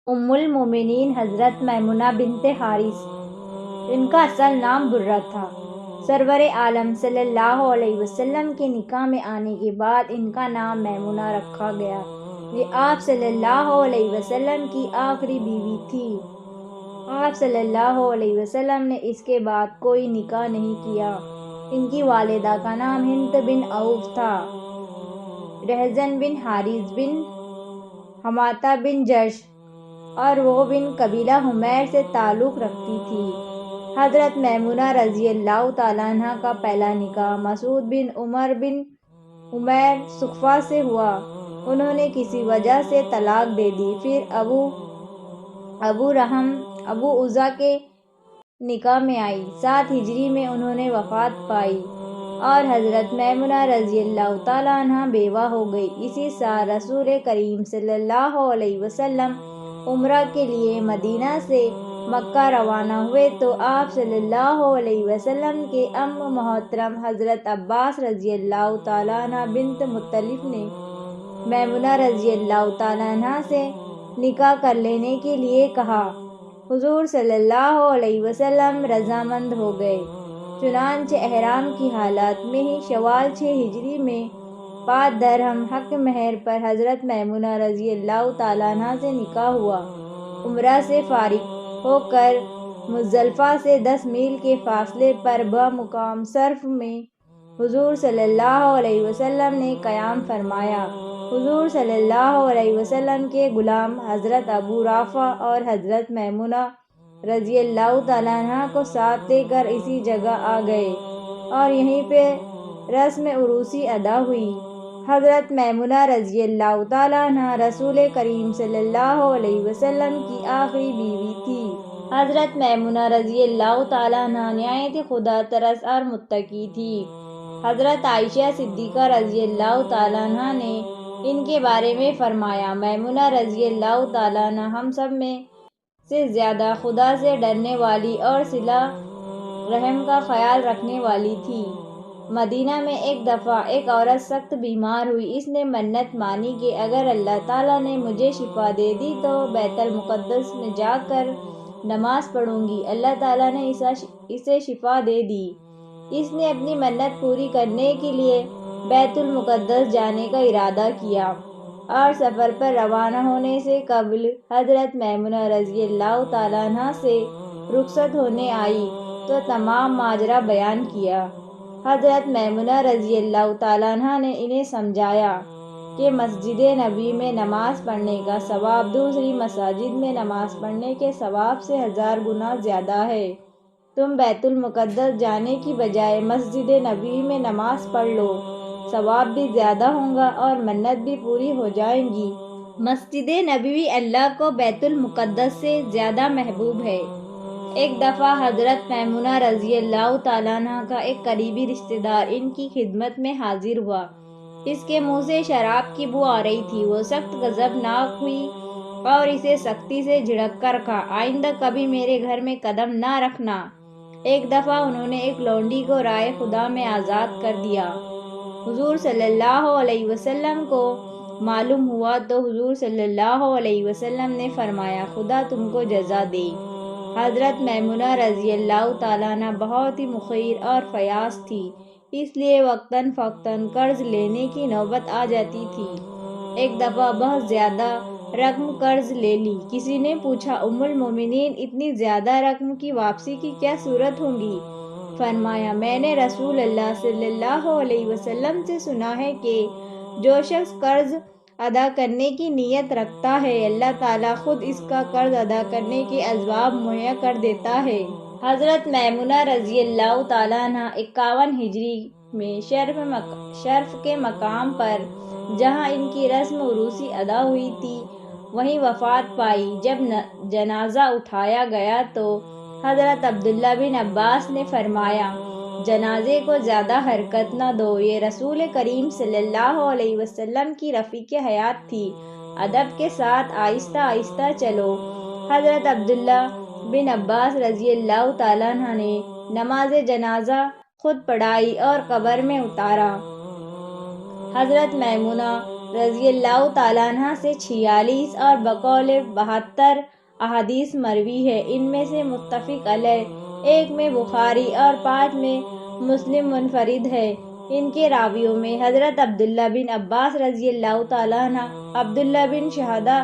ام المومنین حضرت میمونہ بنت حارث، ان کا اصل نام برہ تھا۔ سرور عالم صلی اللہ علیہ وسلم کے نکاح میں آنے کے بعد ان کا نام میمونہ رکھا گیا۔ یہ آپ صلی اللہ علیہ وسلم کی آخری بیوی تھی۔ آپ صلی اللہ علیہ وسلم نے اس کے بعد کوئی نکاح نہیں کیا۔ ان کی والدہ کا نام ہند بن عوف تھا۔ رہزن بن حارث بن حماتہ بن جش اور وہ بن قبیلہ حمیر سے تعلق رکھتی تھی۔ حضرت میمونہ رضی اللہ تعالیٰ عنہ کا پہلا نکاح مسعود بن عمر بن عمیر ثقفی سے ہوا۔ انہوں نے کسی وجہ سے طلاق دے دی۔ پھر ابو رحم ابو عزا کے نکاح میں آئی۔ 7 ہجری میں انہوں نے وفات پائی اور حضرت میمونہ رضی اللہ تعالیٰ عنہ بیوہ ہو گئی۔ اسی سال رسول کریم صلی اللہ علیہ وسلم عمرہ کے لیے مدینہ سے مکہ روانہ ہوئے تو آپ صلی اللہ علیہ وسلم کے ام محترم حضرت عباس رضی اللہ تعالیٰ عنہ بنت مطلب نے میمونہ رضی اللہ تعالیٰ عنہ سے نکاح کر لینے کے لیے کہا۔ حضور صلی اللہ علیہ وسلم رضامند ہو گئے۔ چنانچہ احرام کی حالت میں ہی شوال 6 ہجری میں 5 درہم حق مہر پر حضرت میمونہ رضی اللہ تعالیٰ عنہ سے نکاح ہوا۔ عمرہ سے فارغ ہو کر مزدلفہ سے 10 میل کے فاصلے پر بمقام صرف میں حضور صلی اللہ علیہ وسلم نے قیام فرمایا۔ حضور صلی اللہ علیہ وسلم کے غلام حضرت ابو رافع اور حضرت میمونہ رضی اللہ تعالیٰ عنہ کو ساتھ لے کر اسی جگہ آ گئے اور یہیں پہ رسم عروسی ادا ہوئی۔ حضرت میمونہ رضی اللہ تعالیٰ عنہ رسول کریم صلی اللہ علیہ وسلم کی آخری بیوی تھی۔ حضرت میمونہ رضی اللہ تعالیٰ عنہ نہایت خدا ترس اور متقی تھی۔ حضرت عائشہ صدیقہ رضی اللہ تعالیٰ عنہ نے ان کے بارے میں فرمایا، میمونہ رضی اللہ تعالیٰ عنہ ہم سب میں سے زیادہ خدا سے ڈرنے والی اور صلہ رحم کا خیال رکھنے والی تھی۔ مدینہ میں ایک دفعہ ایک عورت سخت بیمار ہوئی۔ اس نے منت مانی کہ اگر اللہ تعالیٰ نے مجھے شفا دے دی تو بیت المقدس میں جا کر نماز پڑھوں گی۔ اللہ تعالیٰ نے اسے شفا دے دی۔ اس نے اپنی منت پوری کرنے کے لیے بیت المقدس جانے کا ارادہ کیا اور سفر پر روانہ ہونے سے قبل حضرت میمونہ رضی اللہ تعالیٰ عنہ سے رخصت ہونے آئی تو تمام ماجرا بیان کیا۔ حضرت میمونہ رضی اللہ تعالیٰ عنہ نے انہیں سمجھایا کہ مسجد نبوی میں نماز پڑھنے کا ثواب دوسری مساجد میں نماز پڑھنے کے ثواب سے 1000 گنا زیادہ ہے۔ تم بیت المقدس جانے کی بجائے مسجد نبوی میں نماز پڑھ لو، ثواب بھی زیادہ ہوگا اور منت بھی پوری ہو جائیں گی۔ مسجد نبوی اللہ کو بیت المقدس سے زیادہ محبوب ہے۔ ایک دفعہ حضرت میمونہ رضی اللہ تعالیٰ عنہ کا ایک قریبی رشتہ دار ان کی خدمت میں حاضر ہوا۔ اس کے منہ سے شراب کی بو آ رہی تھی۔ وہ سخت غضبناک ہوئی اور اسے سختی سے جھڑک کر کہا، آئندہ کبھی میرے گھر میں قدم نہ رکھنا۔ ایک دفعہ انہوں نے ایک لونڈی کو رائے خدا میں آزاد کر دیا۔ حضور صلی اللہ علیہ وسلم کو معلوم ہوا تو حضور صلی اللہ علیہ وسلم نے فرمایا، خدا تم کو جزا دے۔ حضرت میمونہ رضی اللہ تعالیٰ عنہ بہت ہی مخیر اور فیاض تھی، اس لیے وقتاً فوقتاً قرض لینے کی نوبت آ جاتی تھی۔ ایک دفعہ بہت زیادہ رقم قرض لے لی۔ کسی نے پوچھا، ام المومنین اتنی زیادہ رقم کی واپسی کی کیا صورت ہوگی؟ فرمایا، میں نے رسول اللہ صلی اللہ علیہ وسلم سے سنا ہے کہ جو شخص قرض ادا کرنے کی نیت رکھتا ہے اللہ تعالیٰ خود اس کا قرض ادا کرنے کے اسباب مہیا کر دیتا ہے۔ حضرت میمونہ رضی اللہ تعالیٰ عنہ 51 ہجری میں شرف کے مقام پر جہاں ان کی رسم عروسی ادا ہوئی تھی وہیں وفات پائی۔ جب جنازہ اٹھایا گیا تو حضرت عبداللہ بن عباس نے فرمایا، جنازے کو زیادہ حرکت نہ دو، یہ رسول کریم صلی اللہ علیہ وسلم کی رفیق حیات تھی، ادب کے ساتھ آہستہ آہستہ چلو۔ حضرت عبداللہ بن عباس رضی اللہ تعالیٰ عنہ نے نماز جنازہ خود پڑھائی اور قبر میں اتارا۔ حضرت میمونہ رضی اللہ تعالیٰ عنہ سے 46 اور بقول 72 احادیث مروی ہے۔ ان میں سے متفق علیہ 1 میں بخاری اور 5 میں مسلم منفرد ہے۔ ان کے راویوں میں حضرت عبداللہ بن عباس رضی اللہ تعالیٰ عنہ، عبداللہ بن شہادہ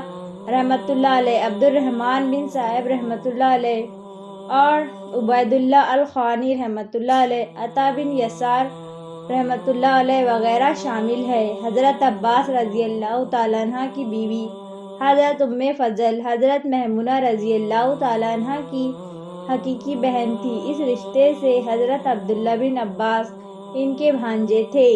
رحمۃ اللہ علیہ، عبد الرحمن بن صائب رحمۃ اللہ علیہ اور عبید اللہ الخوانی رحمۃ اللہ علیہ، عطا بن یسار رحمۃ اللہ علیہ وغیرہ شامل ہے۔ حضرت عباس رضی اللہ تعالیٰ عنہ کی بیوی حضرت ام فضل حضرت میمونہ رضی اللہ تعالیٰ عنہ کی حقیقی بہن تھی۔ اس رشتے سے حضرت عبداللہ بن عباس ان کے بھانجے تھے۔